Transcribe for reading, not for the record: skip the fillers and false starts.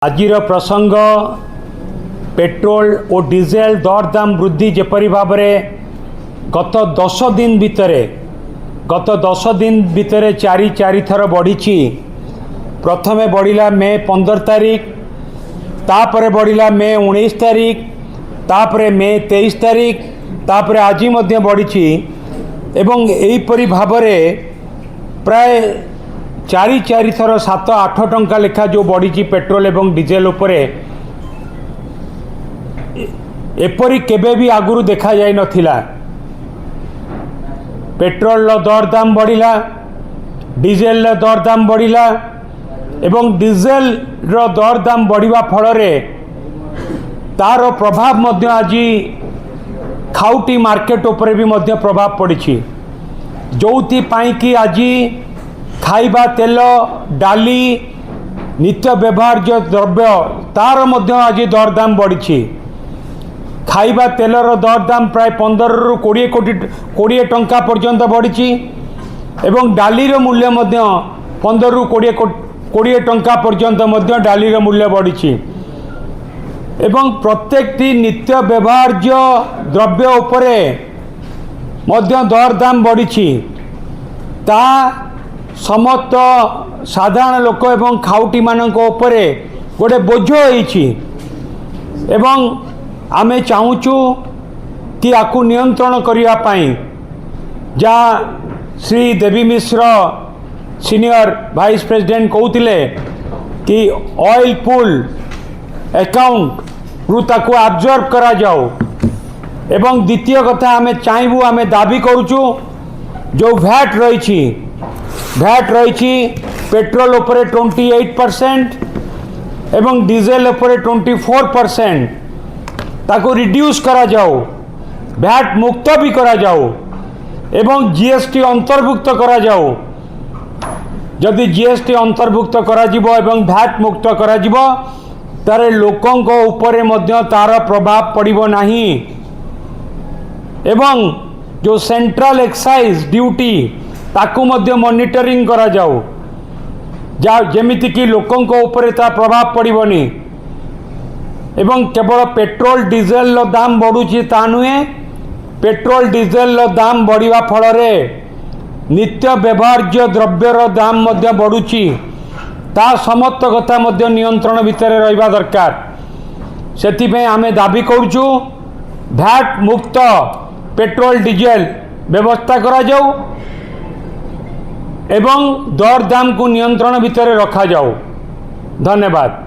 आजिर प्रसंग पेट्रोल और डीजेल दर दाम वृद्धि जेपरी भाव में गत 10 दिन भितर चारि थर बढ़ी। प्रथमे बढ़िला मे 15 तारीख, तापरे बढ़िला मे 19 तारीख, तापरे मे 23 तारीख, तापरे आज मध्य बढ़ी। एवं एहीपरी भाव प्राय चारि थर 7-8 टंका लेखा जो बढ़ी पेट्रोल एवं डीजेल उपरे एपरी केबे भी आगुरु देखा जाय नथिला। पेट्रोल दर दाम बढ़िला, डीजेल दर दाम बढ़िला एवं डीजेल दर दाम बढ़िबा फल तार प्रभाव मध्य आज खाउटी मार्केट उपरे भी मध्य प्रभाव पड़ी। जोथि पाई कि आज खाइबा तेल, डाली, नित्य व्यवहार्य द्रव्य तार मध्य आज दर दाम बढ़ी। खाइबा तेलर दर दाम प्राय 15 ରୁ 20 टंका पर्यंत बढ़ी एवं डालीर मूल्य मध्य 15 ରୁ 20 टंका पर्यंत मध्य डालीर मूल्य बढ़ी। एवं प्रत्येक नित्य व्यवहार्य द्रव्य उपरे मध्य दर दाम बढ़ी। ता समस्त साधारण लोक एवं खाउटी मानक उपरे गोटे बोझ होइछि एवं आमे चाहूचु कि आकु नियंत्रण करिया पाई जा श्री देवी मिश्र सीनियर वाइस प्रेसिडेंट कहते कि ऑयल पूल अकाउंट रु ताकु अब्जर्व करा जाओ। एवं द्वितीय कथा आमे चाहबू आमे दाबी करूचु जो भैट रही पेट्रोल उपरे 28% एवं डीजेल उपरे 24% ताको रिड्यूस करा जाओ, भैट मुक्त भी करा जाओ एवं जीएसटी अंतर्भुक्त करा जाओ। जदि जीएसटी अंतर्भुक्त करा जिवो एवं भैट मुक्त करा जिवो तारे लोकों को ऊपर मध्य तार प्रभाव पड़िबो नहीं। एवं जो सेंट्रल एक्साइज ड्यूटी ताकू मध्य मॉनिटरिंग करा जाओ जेमिति कि लोकों को ऊपर ता प्रभाव पड़िबोनी। एवं केवल पेट्रोल डीजेल दाम बढ़ुची ता नुहे, पेट्रोल डीजेल दाम बढ़िबा फल नित्य व्यवहार्य द्रव्यर दाम मध्य बढ़ुची। ता समस्त कथा मध्य नियंत्रण भितर रहिबा दरकार। सेथिपे आमे दाबी करूचु भैट मुक्त पेट्रोल डीजेल व्यवस्था करा जाऊ एवं दर दाम को नियंत्रण भितर रखा जाऊ। धन्यवाद।